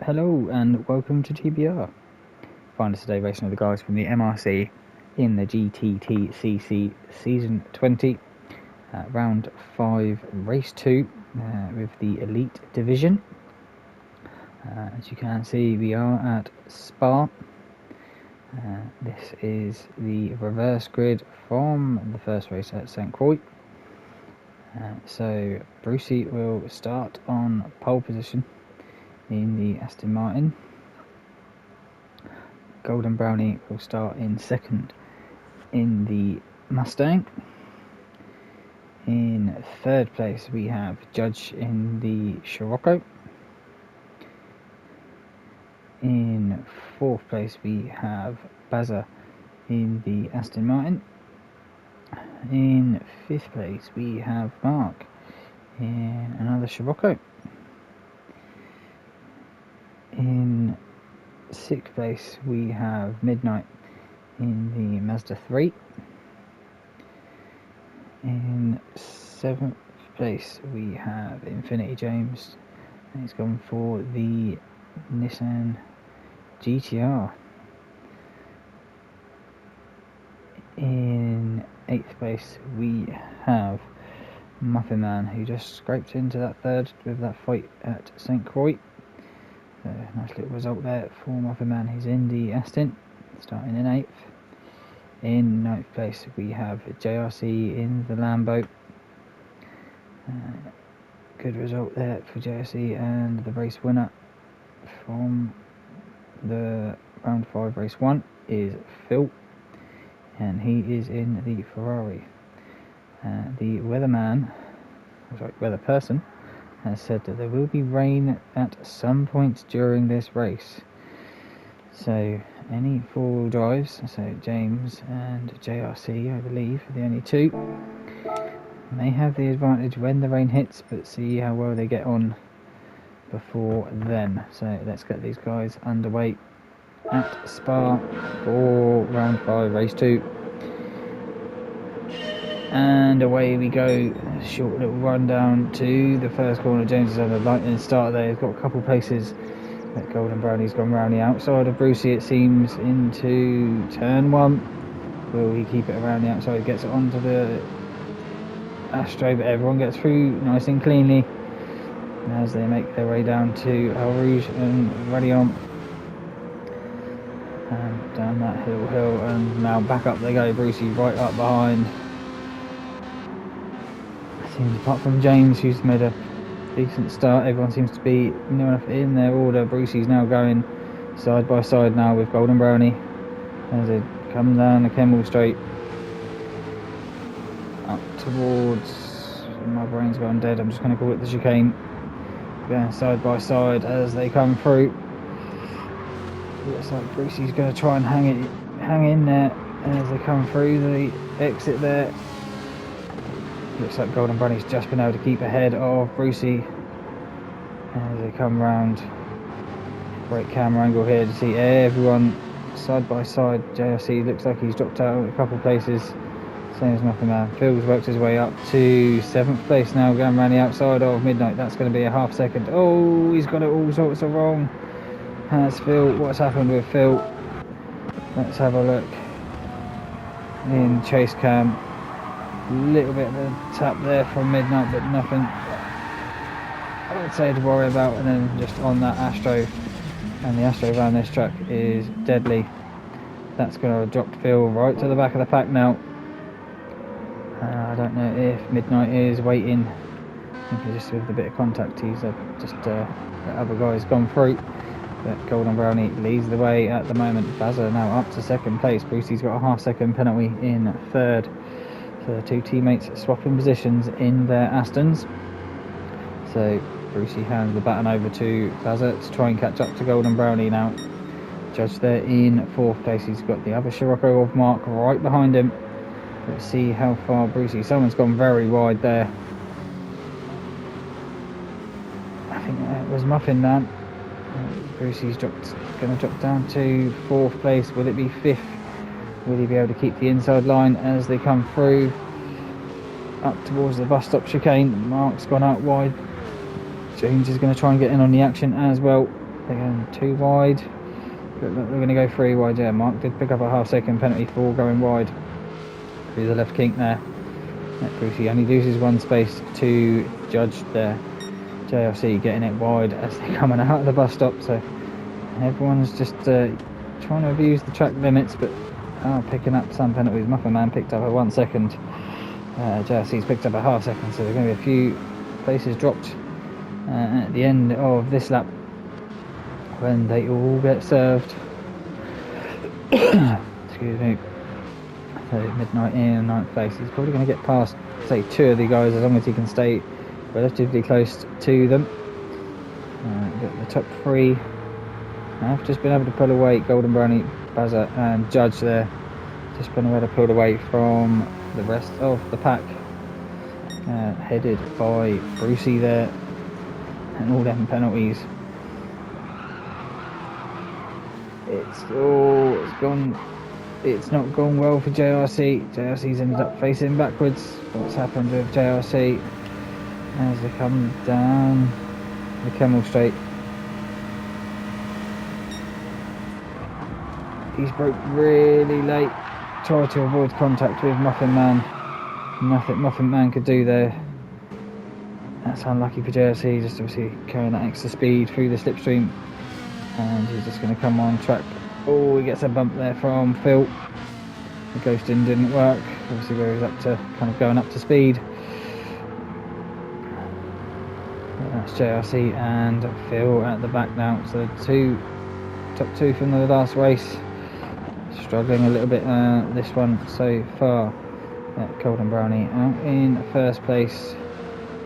Hello and welcome to TBR. Find us today racing with the guys from the MRC in the GTTCC Season 20, Round 5, Race 2 with the Elite Division. As you can see, we are at Spa. This is the reverse grid from the first race at St. Croix. So Brucey will start on pole position in the Aston Martin. Golden Brownie will start in second in the Mustang. In third place we have Judge in the Scirocco. In fourth place we have Bazza in the Aston Martin. In fifth place we have Mark in another Scirocco. In sixth place we have Midnight in the Mazda 3. In seventh place we have Infinity James, and he's gone for the Nissan GTR. In eighth place we have Muffin Man, who just scraped into that third with that fight at St. Croix. So nice little result there for Muffin Man. He's in the Aston, starting in 8th. In 9th place we have JRC in the Lambo. Good result there for JRC, and the race winner from the round 5 race 1 is Phil, and he is in the Ferrari. The weather person has said that there will be rain at some point during this race. So any four-wheel drives, so James and JRC I believe are the only two, may have the advantage when the rain hits, but see how well they get on before then. So let's get these guys underway at Spa for round 5 race 2. And away we go. Short little run down to the first corner. James is on the lightning start there. He's got a couple places. That Golden Brownie's gone round the outside of Brucey, it seems, into turn 1. Will he keep it around the outside? Gets it onto the Astro, but everyone gets through nice and cleanly as they make their way down to El Rouge and Radion. And down that hill, and now back up they go. Brucey right up behind. Seems, apart from James, who's made a decent start, everyone seems to be near enough in their order. Brucey's now going side by side now with Golden Brownie as they come down the Kemmel Straight up towards, my brain's gone dead, I'm just going to call it the chicane. Going side by side as they come through. Looks like Brucey's going to try and hang in there as they come through the exit there. Looks like Golden Brownie's just been able to keep ahead of Brucey as they come round. Great camera angle here to see everyone side by side. JRC looks like he's dropped out a couple of places, same as Muffin Man. Phil's worked his way up to 7th place now, going around the outside of Midnight. That's going to be a half second. Oh, he's got it all sorts of wrong. That's Phil. What's happened with Phil? Let's have a look in chase cam. Little bit of a tap there from Midnight, but nothing I would say to worry about. And then just on that Astro, and the Astro around this track is deadly. That's going to drop Phil right to the back of the pack now. I don't know if Midnight is waiting. I think just with a bit of contact, he's just the other guy's gone through. But Golden Brownie leads the way at the moment. Bazza now up to 2nd place. Brucey's got a half-second penalty in 3rd. So the two teammates swapping positions in their Astons. So Brucey hands the baton over to Bazza to try and catch up to Golden Brownie now. Judge there in 4th place. He's got the other Scirocco of Mark right behind him. Let's see how far Brucey. Someone's gone very wide there. I think that was Muffin Man. Brucey's going to drop down to 4th place. Will it be 5th? Will he be able to keep the inside line as they come through up towards the bus stop chicane? Mark's gone out wide. James is going to try and get in on the action as well. They're going too wide. Look, they're going to go 3 wide. Yeah, Mark did pick up a half-second penalty for going wide through the left kink there. Brucey only loses 1 space to Judge there. JRC getting it wide as they're coming out of the bus stop, so everyone's just trying to abuse the track limits, but picking up some penalties. Muffin Man picked up a 1 second, JRC's picked up a half-second, so there's going to be a few places dropped at the end of this lap when they all get served. Excuse me. So Midnight in 9th place. He's probably going to get past, say, 2 of the guys as long as he can stay relatively close to them. But the top 3 have just been able to pull away. Golden Brownie, Bazza and Judge there. Just been able to pull away from the rest of the pack. Headed by Brucey there. And all them penalties. It's not gone well for JRC. JRC's ended up facing backwards. What's happened with JRC as they come down the Kemmel Straight? He's broke really late. Tried to avoid contact with Muffin Man. Nothing Muffin Man could do there. That's unlucky for JRC, just obviously carrying that extra speed through the slipstream. And he's just going to come on track. Oh, he gets a bump there from Phil. The ghosting didn't work. Obviously where he's up to kind of going up to speed. That's JRC and Phil at the back now. So the top two from the last race. Struggling a little bit this one so far. Golden Brownie out in first place.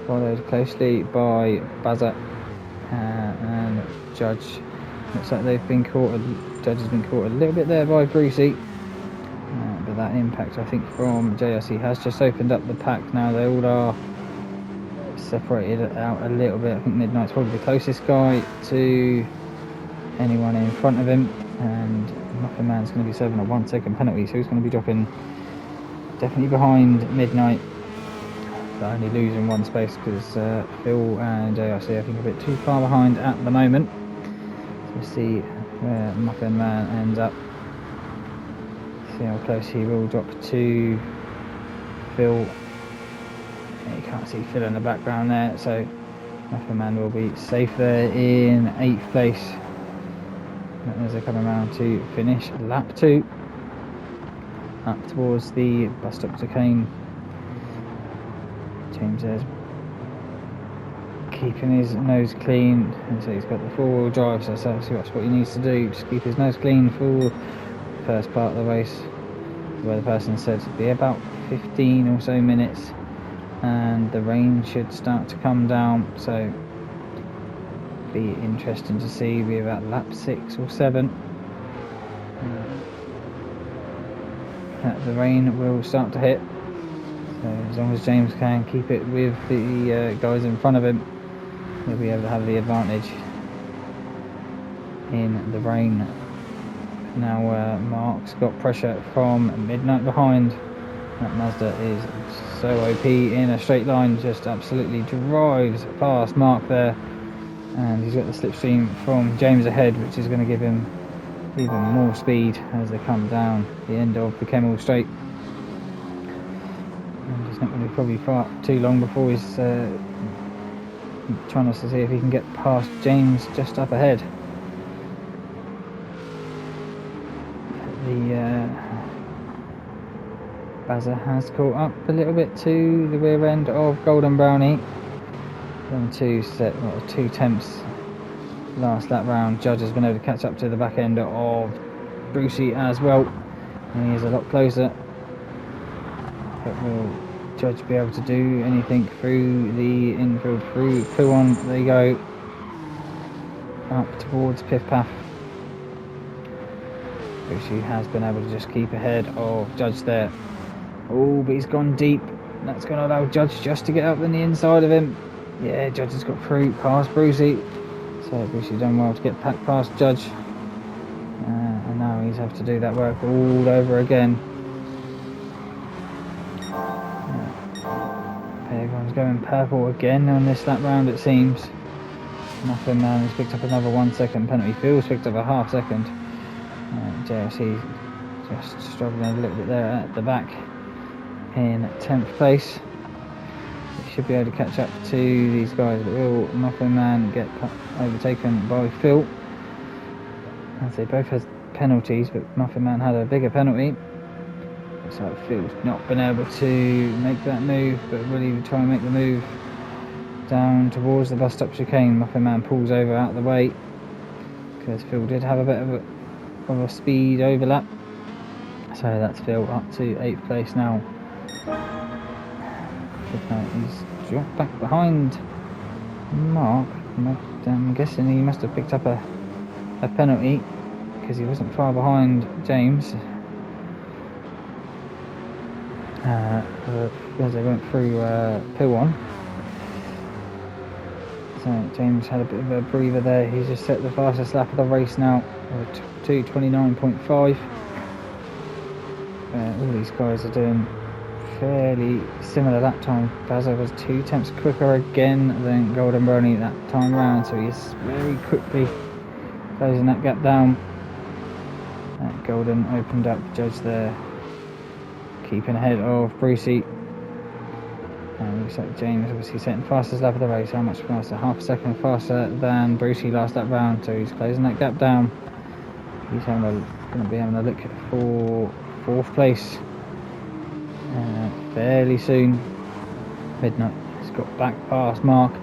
Followed closely by Bazza and Judge. Looks like they've been caught. Judge has been caught a little bit there by Brucey, but that impact I think from JRC has just opened up the pack. Now they all are separated out a little bit. I think Midnight's probably the closest guy to anyone in front of him, and Muffin Man's going to be serving a 1 second penalty, so he's going to be dropping definitely behind Midnight, but only losing 1 space because Phil and JRC I think are a bit too far behind at the moment. We'll see where Muffin Man ends up. See how close he will drop to Phil. Yeah, you can't see Phil in the background there, so Muffin Man will be safe there in 8th place. And as they're coming around to finish lap 2, up towards the bus stop to Kane. James there's keeping his nose clean, and so he's got the 4-wheel drive, so that's what he needs to do, just keep his nose clean for the first part of the race, where the person said it'd be about 15 or so minutes and the rain should start to come down, so be interesting to see. Be about lap 6 or 7 that the rain will start to hit, so as long as James can keep it with the guys in front of him, he'll be able to have the advantage in the rain. Now Mark's got pressure from Midnight behind. That Mazda is so OP in a straight line, just absolutely drives past Mark there, and he's got the slipstream from James ahead, which is going to give him even more speed as they come down the end of the Kemmel Straight. And it's not going to be probably far too long before he's trying to see if he can get past James just up ahead. The Bazza has caught up a little bit to the rear end of Golden Brownie. Then 2 tenths last lap round. Judge has been able to catch up to the back end of Brucey as well, and he is a lot closer. But will Judge be able to do anything through the infield, through Puon? They go up towards Piff Paff. Brucey has been able to just keep ahead of Judge there. Oh, but he's gone deep. That's going to allow Judge just to get up on the inside of him. Yeah, Judge has got through past Brucey. So Brucey done well to get past Judge. And now he's have to do that work all over again. Everyone's going purple again on this lap round, it seems. Muffin Man has picked up another 1 second penalty. Phil's picked up a half second. JLC just struggling a little bit there at the back in 10th place. He should be able to catch up to these guys, but will Muffin Man get overtaken by Phil? As they both had penalties, but Muffin Man had a bigger penalty. Looks like Phil's not been able to make that move, but will he try and make the move down towards the bus stop chicane? Muffin Man pulls over out of the way because Phil did have a bit of a speed overlap. So that's Phil up to 8th place now. He's dropped back behind Mark. I'm guessing he must have picked up a penalty because he wasn't far behind James. As they went through P1. So James had a bit of a breather there. He's just set the fastest lap of the race now, 2:29.5. All these guys are doing fairly similar that time. Bazza was 2 tenths quicker again than Golden Brownie that time round, so he's very quickly closing that gap down. Golden opened up Judge there, keeping ahead of Brucey. And looks like James obviously setting fastest lap of the race. How much faster? Half a second faster than Brucey last lap round, so he's closing that gap down. He's going to be having a look for 4th place fairly soon. Midnight has got back past Mark.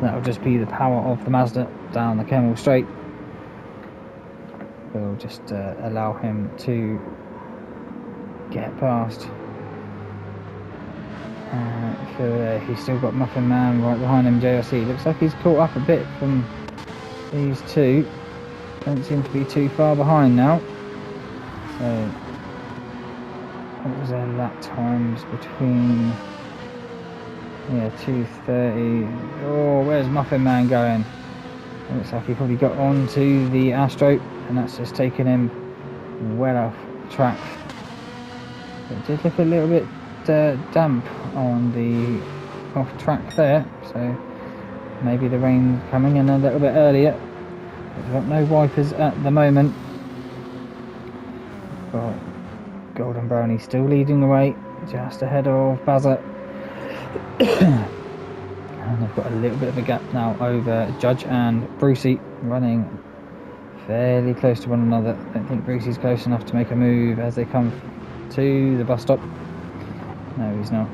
That'll just be the power of the Mazda down the Kemmel straight. We'll just allow him to get past. He's still got Muffin Man right behind him. JRC looks like he's caught up a bit from these two. Don't seem to be too far behind now. So what was their lap times between 2:30. Oh, where's Muffin Man going? Looks like he probably got on to the Astro, and that's just taken him well off track. It did look a little bit damp on the off track there, so maybe the rain coming in a little bit earlier. We've got no wipers at the moment. Got Golden Brownie still leading the way, just ahead of Bazza. And they've got a little bit of a gap now over Judge and Brucey, running fairly close to one another. I don't think Brucey's close enough to make a move as they come to the bus stop. No, he's not.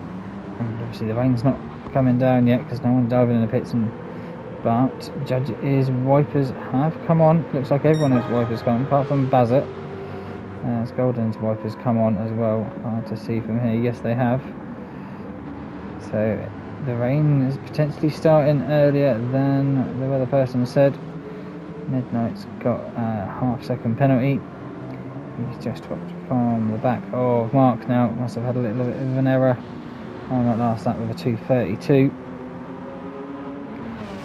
And obviously the rain's not coming down yet because no one's diving in the pits. But Judge's wipers have come on. Looks like everyone's wipers come on, apart from Bazza. As Golden's wipers come on as well. Hard to see from here. Yes, they have. So the rain is potentially starting earlier than the weather person said. Midnight's got a half-second penalty. He's just dropped from the back of Mark now. Must have had a little bit of an error on that last lap with a 2:32.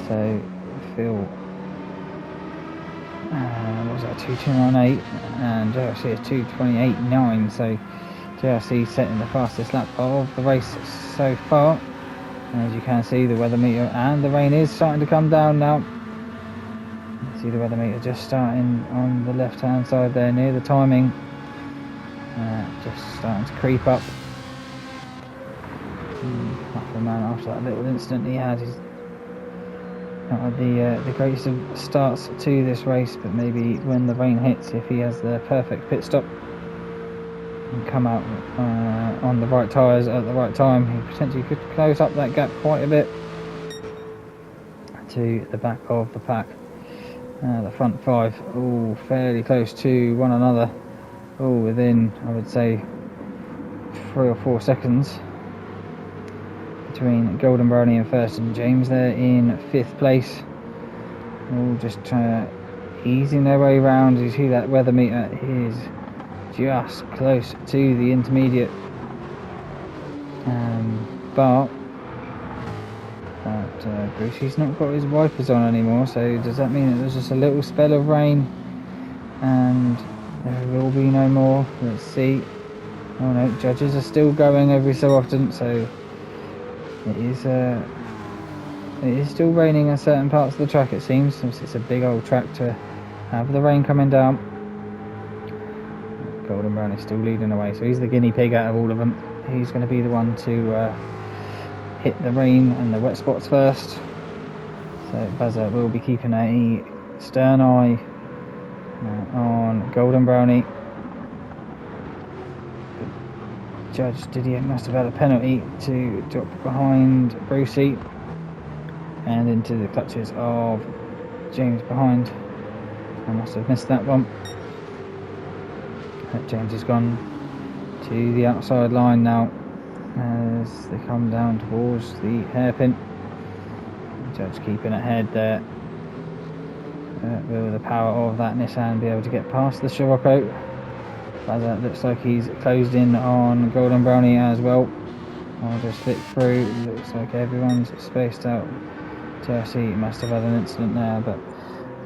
So Phil, what was that, 2:29.8, and JRC is 2:28.9. So JRC setting the fastest lap of the race so far. And as you can see, the weather meter and the rain is starting to come down now. You see the weather meter just starting on the left hand side there near the timing, just starting to creep up. Muffin Man, after that little incident he had, he's not had the greatest of starts to this race, but maybe when the rain hits, if he has the perfect pit stop and come out on the right tyres at the right time, he potentially could close up that gap quite a bit to the back of the pack. The front five, all fairly close to one another, all within, I would say, 3 or 4 seconds between Golden Brownie in first and James there in 5th place. All just easing their way around. You see that weather meter is just close to the intermediate, but Brucey's not got his wipers on anymore, so does that mean that there's just a little spell of rain and there will be no more? Let's see. Oh no, Judges are still going every so often, so it is It is still raining in certain parts of the track, it seems, since it's a big old track to have the rain coming down. Golden Brownie still leading away, so he's the guinea pig out of all of them. He's going to be the one to hit the rain and the wet spots first. So Bazza will be keeping a stern eye on Golden Brownie. Judge Didier must have had a penalty to drop behind Brucey and into the clutches of James behind. I must have missed that one. James has gone to the outside line now as they come down towards the hairpin. Judge keeping ahead there. Will the power of that Nissan be able to get past the Scirocco? That looks like he's closed in on Golden Brownie as well. I'll just flick through. Looks like everyone's spaced out. Jersey must have had an incident there, but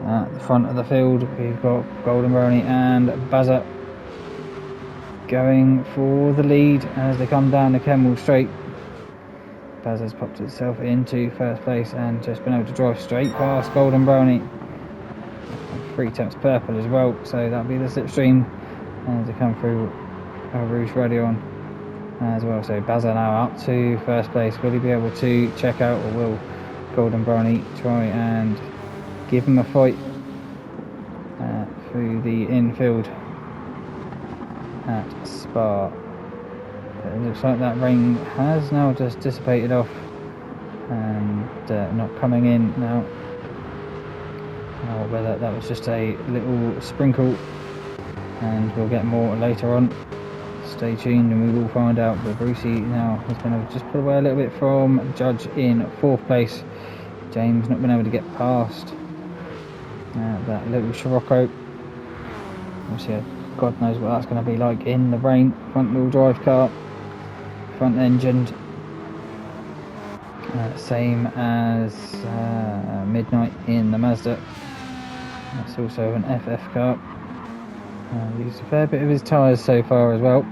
at the front of the field we've got Golden Brownie and Bazza going for the lead as they come down the Kemmel Straight. Bazza's popped itself into first place and just been able to drive straight past Golden Brownie. 3 taps purple as well, so that'll be the slipstream as they come through Rouge Radion as well. So Bazza now up to first place. Will he be able to check out, or will Golden Brownie try and give him a fight through the infield at Spa? It looks like that rain has now just dissipated off and not coming in now. Whether that was just a little sprinkle, and we'll get more later on. Stay tuned and we will find out. But Brucey now has been able to just put away a little bit from Judge in 4th place. James not been able to get past that little Scirocco. Obviously, God knows what that's going to be like in the rain. Front wheel drive car, front engined, same as Midnight in the Mazda. That's also an FF car. Used a fair bit of his tyres so far as well,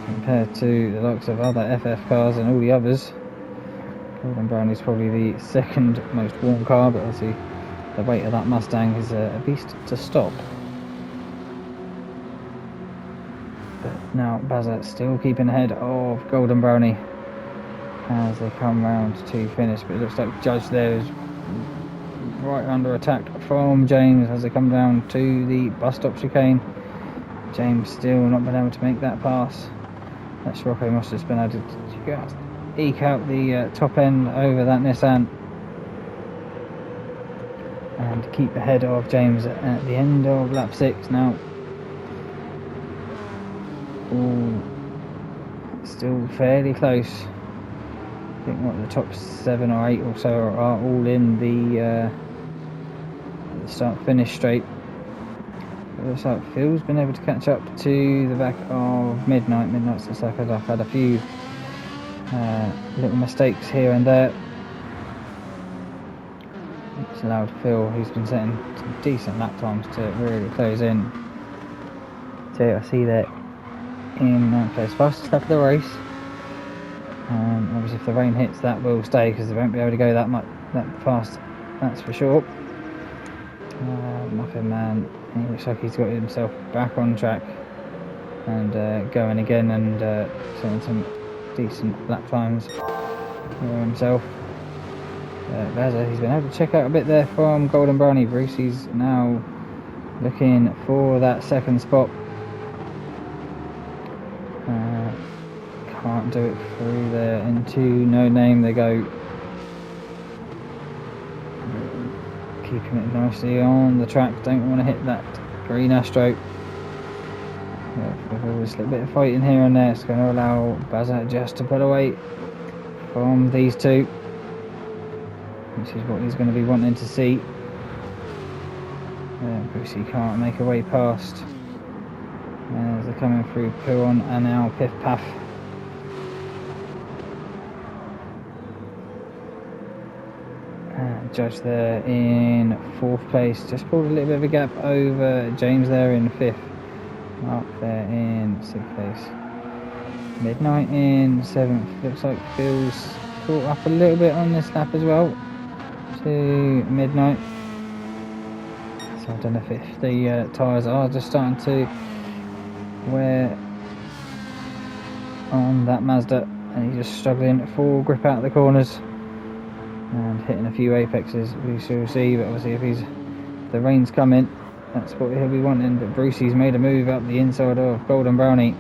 compared to the likes of other FF cars and all the others. Golden Brownie is probably the 2nd most worn car, but obviously the weight of that Mustang is a beast to stop. But now Bazza still keeping ahead of Golden Brownie as they come round to finish, but it looks like Judge there is right under attack from James as they come down to the bus stop chicane. James still not been able to make that pass. That Scirocco must have been able to eke out the top end over that Nissan and keep ahead of James at the end of lap 6 now. Ooh, still fairly close. I think what the top 7 or 8 or so are all in the start-finish straight. It looks like Phil's been able to catch up to the back of Midnight. Midnight's looks like I've had a few little mistakes here and there. It's allowed Phil, who's been setting some decent lap times, to really close in. So I see that in 9th place, fastest lap of the race. Obviously if the rain hits, that will stay because they won't be able to go that fast, that's for sure. Muffin Man, he looks like he's got himself back on track and going again and setting some decent lap times for himself. Bazza, he's been able to check out a bit there from Golden Brownie. Brucey's now looking for that 2nd spot. Can't do it through there into No Name. They go, keeping it nicely on the track. Don't want to hit that green Astro. There's always a little bit of fighting here and there. It's going to allow Bazza just to pull away from these two, which is what he's going to be wanting to see. Brucey can't make a way past as they're coming through Puron and now Piff Paff. Judge there in 4th place, just pulled a little bit of a gap over James there in 5th. Mark there in 6th place. Midnight in 7th. Looks like Phil's caught up a little bit on this lap as well to Midnight. So I don't know if the tyres are just starting to wear on that Mazda, and he's just struggling for grip out of the corners and hitting a few apexes. We shall see, but obviously if the rain's coming, that's what he'll be wanting. But Brucey's made a move up the inside of Golden Brownie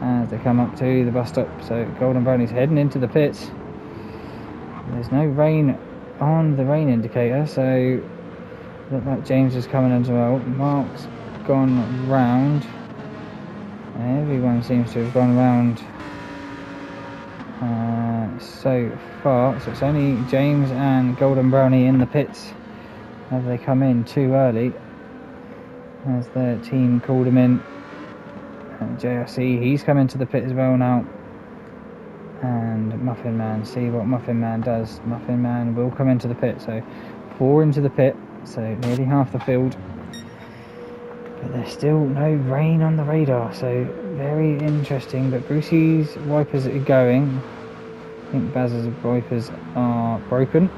as they come up to the bus stop. So Golden Brownie's heading into the pits. There's no rain on the rain indicator, so look like James is coming as well. Mark's gone round. Everyone seems to have gone round so far. So it's only James and Golden Brownie in the pits. Have they come in too early? As their team called him in. And JRC, he's come into the pit as well now. And Muffin Man, see what Muffin Man does. Muffin Man will come into the pit. So 4 into the pit, so nearly half the field. But there's still no rain on the radar, so very interesting. But Brucey's wipers are going. I think Baz's wipers are broken.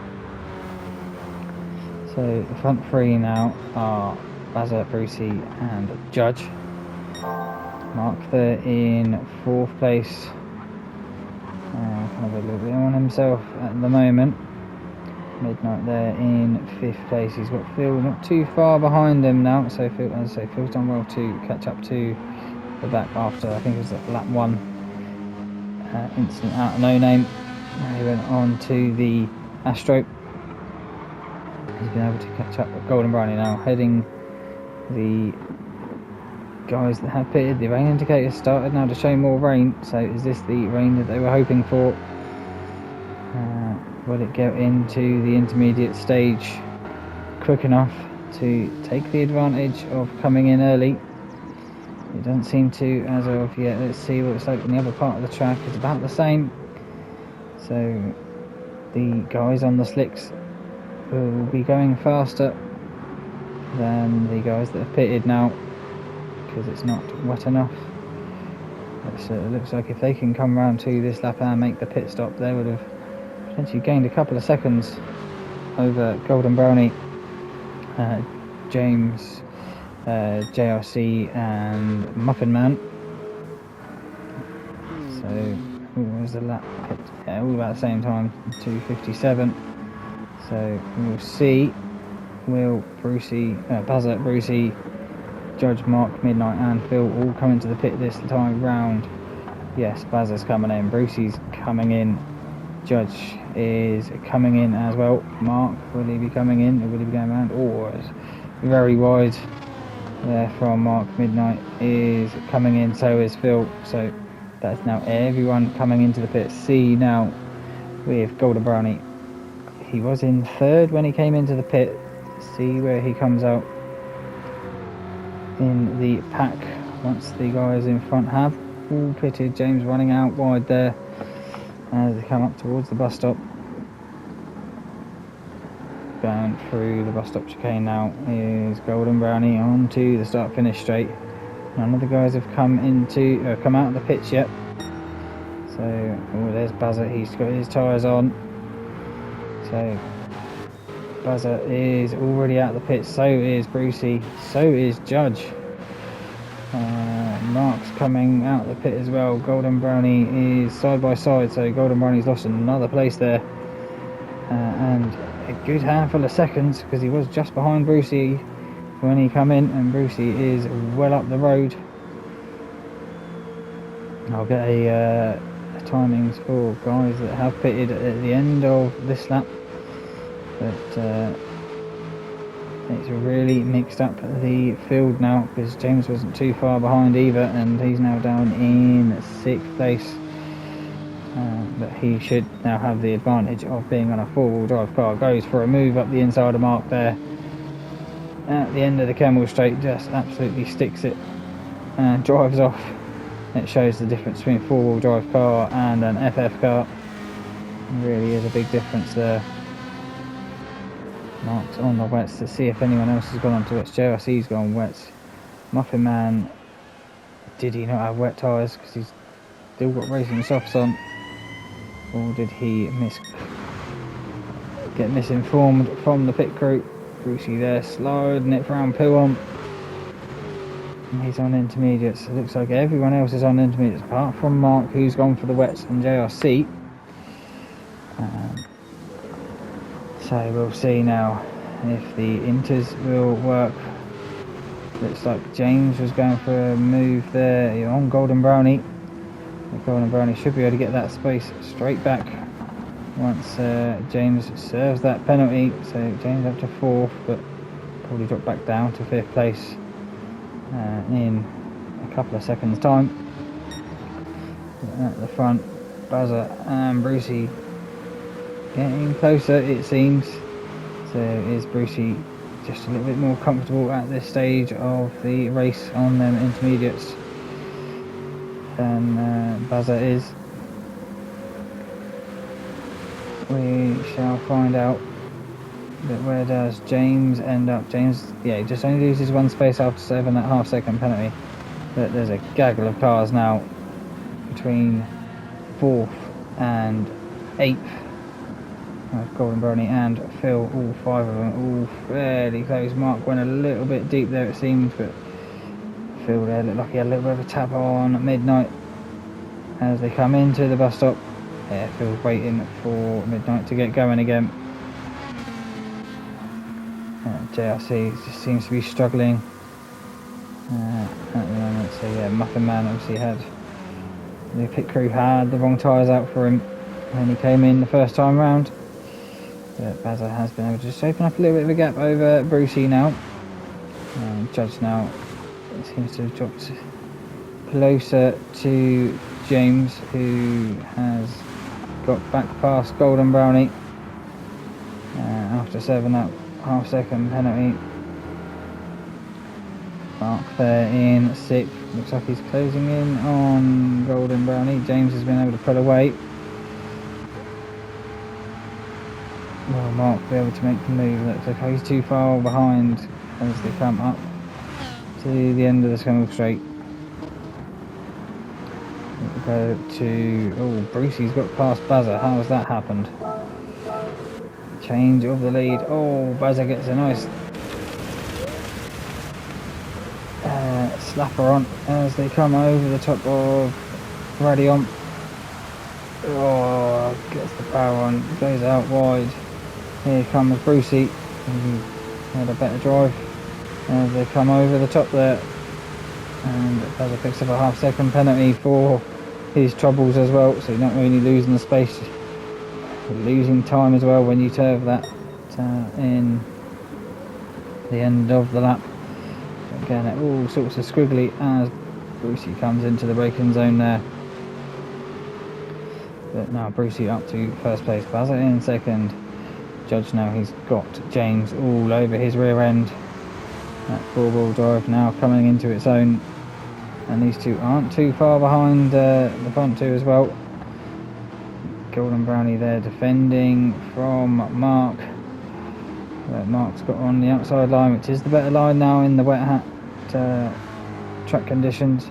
So the front 3 now are Bazza, Brucey and Judge. Mark there in 4th place. Kind of a little bit on himself at the moment. Midnight there in 5th place. He's got Phil not too far behind him now. So Phil, as I say, Phil's done well to catch up to the back after, I think it was at lap 1. Instant out of no name. He went on to the Astro. He's been able to catch up with Golden Brownie now, heading the guys that have pitted. The rain indicator started now to show more rain, so is this the rain that they were hoping for? Will it get into the intermediate stage quick enough to take the advantage of coming in early? It doesn't seem to as of yet. Let's see what it's like on the other part of the track. It's about the same. So the guys on the slicks will be going faster than the guys that have pitted now, because it's not wet enough. It looks like if they can come round to this lap and make the pit stop, they would have potentially gained a couple of seconds over Golden Brownie, James, JRC and Muffin Man. So what was the lap pit? Yeah, all about the same time, 2:57. So we'll see. Will Brucey, Bazza, Brucey, Judge, Mark, Midnight and Phil all come into the pit this time round? Yes, Bazza's coming in, Brucey's coming in, Judge is coming in as well. Mark, will he be coming in or will he be going around? Oh, it's very wide there from Mark. Midnight is coming in, so is Phil. So that's now everyone coming into the pit. See now with Golden Brownie. He was in 3rd when he came into the pit. See where he comes out in the pack once the guys in front have all pitted. James running out wide there as they come up towards the bus stop. Going through the bus stop chicane now is Golden Brownie onto the start finish straight. None of the guys have come out of the pits yet. So there's Bazza, he's got his tyres on. So Bazza is already out of the pit, so is Brucey, so is Judge. Mark's coming out of the pit as well. Golden Brownie is side by side, so Golden Brownie's lost another place there. And a good handful of seconds, because he was just behind Brucey when he come in, and Brucey is well up the road. I'll get a timings for guys that have pitted at the end of this lap. But it's really mixed up the field now, because James wasn't too far behind either, and he's now down in 6th place. But he should now have the advantage of being on a 4-wheel drive car. Goes for a move up the inside of Mark there at the end of the Camel Straight, just absolutely sticks it and drives off. It shows the difference between a 4-wheel drive car and an FF car. It really is a big difference there. Mark's on the wets to see if anyone else has gone on to wets. JRC's gone wets. Muffin Man, did he not have wet tyres? Because he's still got racing softs on. or did he get misinformed from the pit crew? Brucey there sliding it round Pilon. He's on intermediates. It looks like everyone else is on intermediates apart from Mark, who's gone for the wets and JRC. So we'll see now if the inters will work. Looks like James was going for a move there. You're on Golden Brownie. The Golden Brownie should be able to get that space straight back once James serves that penalty. So James up to 4th, but probably drop back down to 5th place in a couple of seconds time. At the front, Buzzer and Brucey getting closer, it seems. So is Brucey just a little bit more comfortable at this stage of the race on them intermediates than Buzzer is? We shall find out. But where does James end up? James, yeah, he just only loses 1 space after 7.5 second penalty. But there's a gaggle of cars now between 4th and 8th. Golden Brownie and Phil, all 5 of them, all fairly close. Mark went a little bit deep there, it seems, but Phil there looked like he had a little bit of a tap on Midnight as they come into the bus stop. Yeah, Phil's waiting for Midnight to get going again. JRC just seems to be struggling at the moment. So yeah, Muffin Man obviously had the pit crew had the wrong tyres out for him when he came in the first time round. But Bazza has been able to just open up a little bit of a gap over Brucey now. Judge now seems to have dropped closer to James, who has got back past Golden Brownie after 7.5 second penalty. Mark there in 6th. Looks like he's closing in on Golden Brownie. James has been able to pull away. Will Mark be able to make the move? Looks like he's too far behind as they come up to the end of the single straight. We'll go to... oh, Brucey's got past Bazza. How has that happened? Change of the lead. Oh, Bazza gets a nice slapper on as they come over the top of Radion. Oh, gets the power on, goes out wide. Here comes Brucey, who had a better drive as they come over the top there. And Bazza picks up a half-second penalty for his troubles as well, so you're not really losing the space, losing time as well when you turf that in the end of the lap. Again, it all sorts of squiggly as Brucey comes into the braking zone there. But now Brucey up to first place, Bazza in second. Judge now, he's got James all over his rear end. That 4-wheel drive now coming into its own, and these two aren't too far behind the front two as well. Golden Brownie there defending from Mark. Mark's got on the outside line, which is the better line now in the wet hat track conditions,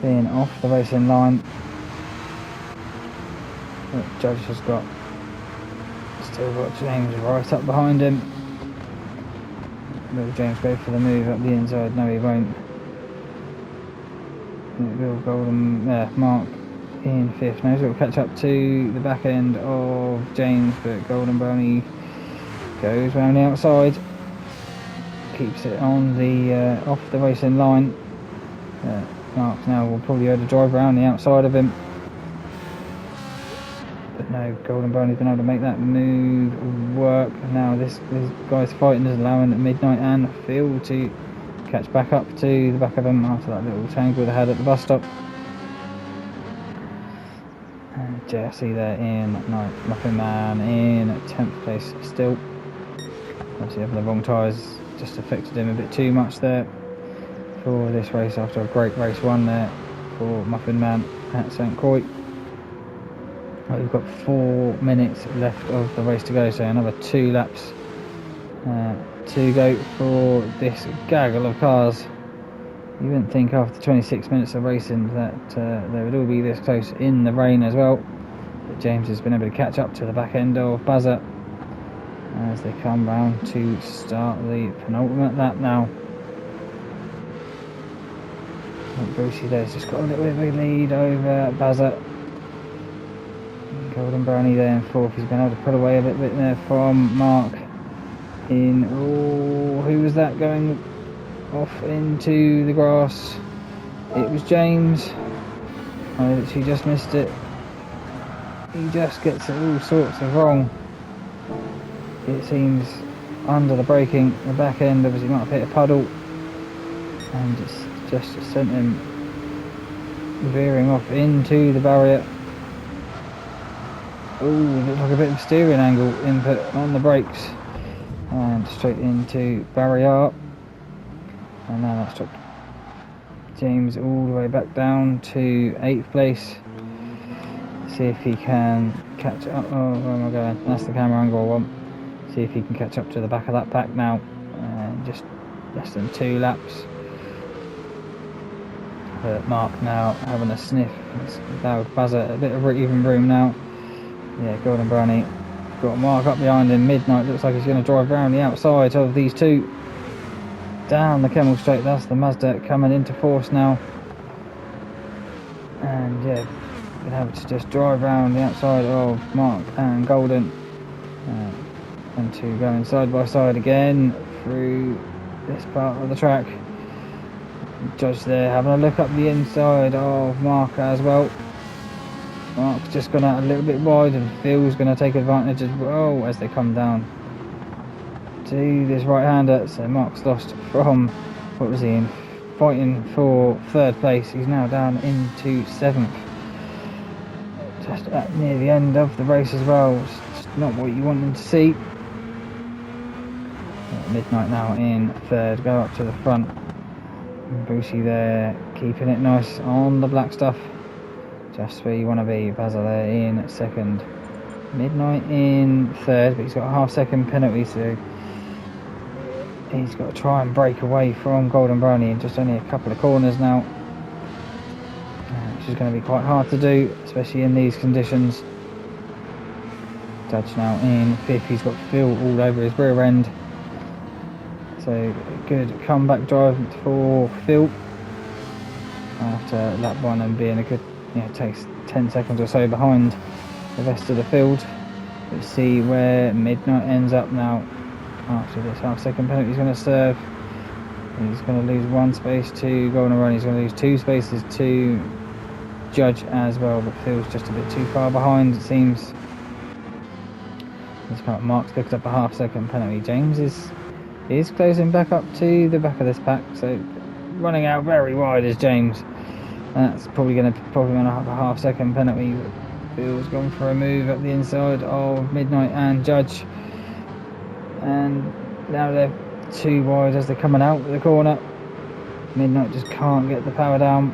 being off the racing line. But Judge has still got James right up behind him. Will James go for the move up the inside? No, he won't. Will Mark in 5th. Now he'll catch up to the back end of James, but Golden Brownie goes round the outside, keeps it on the off the racing line. Mark now will probably be able to drive around the outside of him, but no, Golden Brownie's been able to make that move work. Now this guy's fighting is allowing Midnight and Phil to catch back up to the back of him after that little tangle they had at the bus stop. And JFC there in 9th, Muffin Man in 10th place still. Obviously having the wrong tyres just affected him a bit too much there for this race after a great race one there for Muffin Man at St Croix. We've got 4 minutes left of the race to go, so another 2 laps to go for this gaggle of cars. You wouldn't think after 26 minutes of racing that they would all be this close in the rain as well. But James has been able to catch up to the back end of Buzzer as they come round to start the penultimate lap now. Brucey there's just got a little bit of a lead over Buzzer. Golden Brownie there in fourth. He's been able to put away a little bit there from Mark in. Oh, who was that going off into the grass? It was James. I literally just missed it. He just gets it all sorts of wrong. It seems under the braking, the back end obviously might have hit a puddle and it's just sent him veering off into the barrier. Oh, looks like a bit of steering angle input on the brakes and straight into barrier. And now that's dropped James all the way back down to 8th place. See if he can catch up. Oh, where am I going? That's the camera angle I want. See if he can catch up to the back of that pack now. Just less than 2 laps. But Mark now having a sniff. It's allowed Buzzer a bit of even room now. Yeah, Golden Brownie got Mark up behind him. Midnight looks like he's going to drive around the outside of these two. Down the Kemmel Straight, that's the Mazda coming into force now. And yeah, been able to just drive around the outside of Mark and Golden. And two going side by side again through this part of the track. Judge there having a look up the inside of Mark as well. Mark's just gone out a little bit wide and Phil's going to take advantage as well as they come down to this right-hander. So Mark's lost from, what was he in, fighting for 3rd place. He's now down into 7th. Just at near the end of the race as well. It's not what you want them to see. Midnight now in 3rd, go up to the front. Brucey there, keeping it nice on the black stuff. Just where you want to be. Basil there in 2nd. Midnight in 3rd, but he's got a half-second penalty, so he's got to try and break away from Golden Brownie in just only a couple of corners now. Which is going to be quite hard to do, especially in these conditions. Judge now in 5th, he's got Phil all over his rear end. So a good comeback drive for Phil after lap 1 and being a good, takes 10 seconds or so behind the rest of the field. Let's see where Midnight ends up now after this half-second penalty he's going to serve. He's going to lose 1 space to Golden Run. He's going to lose 2 spaces to Judge as well, but Phil's just a bit too far behind it seems. Mark's picked up a half-second penalty. James is closing back up to the back of this pack, so running out very wide is James. That's probably going to have a half-second penalty. Phil's gone for a move up the inside of Midnight and Judge, and now they're too wide as they're coming out of the corner. Midnight just can't get the power down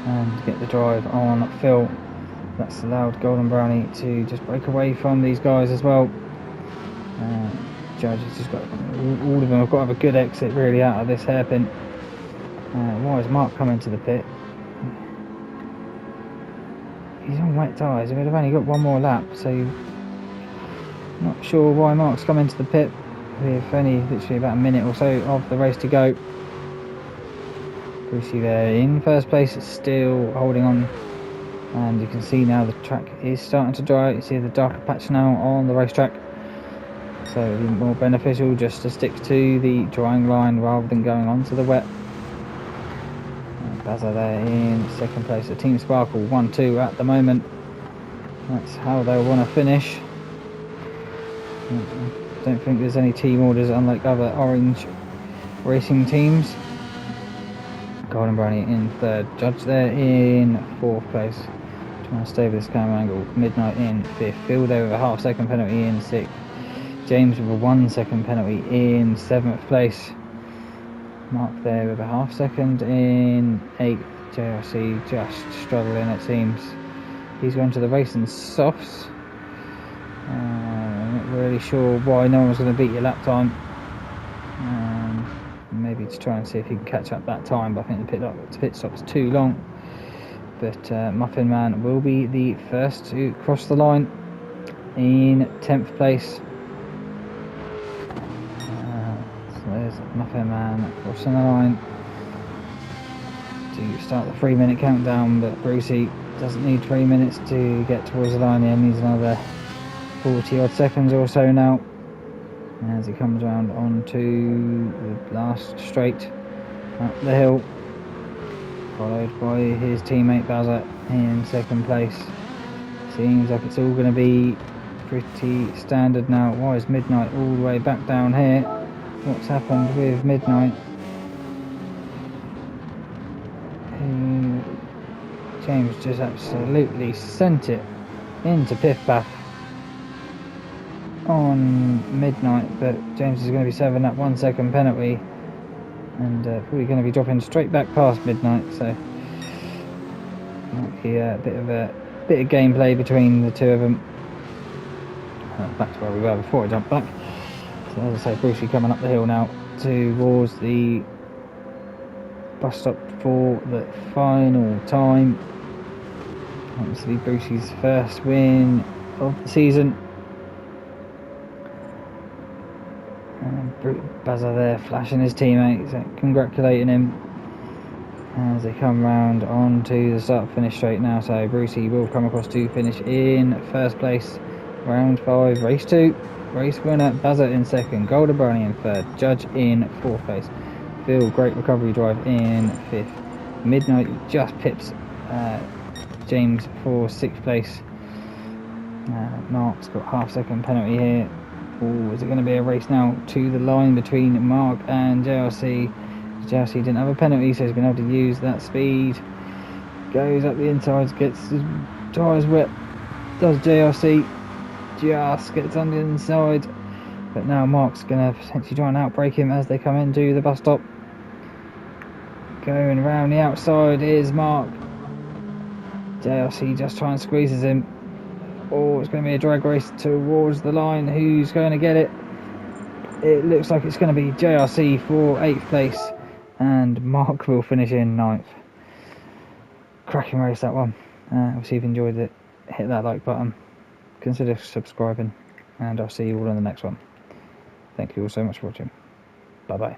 and get the drive on Phil. That's allowed Golden Brownie to just break away from these guys as well. Judge has just got, all of them have got to have a good exit really out of this hairpin. Why is Mark coming to the pit? He's on wet tyres, we'd have only got 1 more lap, so not sure why Mark's coming to the pit with only literally about a minute or so of the race to go. Brucey there in 1st place, it's still holding on, and you can see now the track is starting to dry. You see the darker patch now on the racetrack, so it'd be more beneficial just to stick to the drying line rather than going on to the wet. Bazza there in 2nd place. The Team Sparkle 1-2 at the moment. That's how they'll want to finish. Don't think there's any team orders unlike other orange racing teams. Golden Brownie in 3rd. Judge there in 4th place. Trying to stay with this camera angle. Midnight in 5th. Phil there with a half-second penalty in 6th. James with a 1-second penalty in 7th place. Mark there with a half-second in 8th. JRC just struggling it seems. He's gone to the racing softs. I'm not really sure why no one's going to beat your lap time. Maybe to try and see if he can catch up that time, but I think the pit stop's too long. but Muffin Man will be the first to cross the line in 10th place. So there's Muffin Man crossing the line to start the 3-minute countdown, but Brucey doesn't need 3 minutes to get towards the line. He needs another 40 odd seconds or so now as he comes around onto the last straight up the hill, followed by his teammate Bazza in 2nd place. Seems like it's all going to be pretty standard now. Why is Midnight all the way back down here? What's happened with Midnight? James just absolutely sent it into Piff Paff on Midnight, but James is going to be serving that 1 second penalty and probably going to be dropping straight back past Midnight, so might be a bit of gameplay between the two of them. Back to where we were before I jumped back. So as I say, Brucey coming up the hill now towards the bus stop for the final time. Obviously Brucey's first win of the season. Bazza there flashing his teammates, congratulating him as they come round onto the start finish straight now. So Brucey will come across to finish in 1st place, round 5, race 2. Race winner Bazza in 2nd, Golden Brownie in 3rd, Judge in 4th place, Phil Great Recovery Drive in 5th, Midnight just pips James for 6th place. Mark's got half-second penalty here. Is it going to be a race now to the line between Mark and JRC? JRC didn't have a penalty, so he's been able to use that speed. Goes up the insides, gets his tyres wet. Does JRC. Just gets on the inside. But now Mark's going to potentially try and outbrake him as they come into the bus stop. Going around the outside is Mark. JRC just trying to squeezes him. Oh, it's going to be a drag race towards the line. Who's going to get it? It looks like it's going to be JRC for 8th place, and Mark will finish in 9th. Cracking race, that one. Obviously, if you enjoyed it, hit that like button, consider subscribing, and I'll see you all in the next one. Thank you all so much for watching. Bye bye.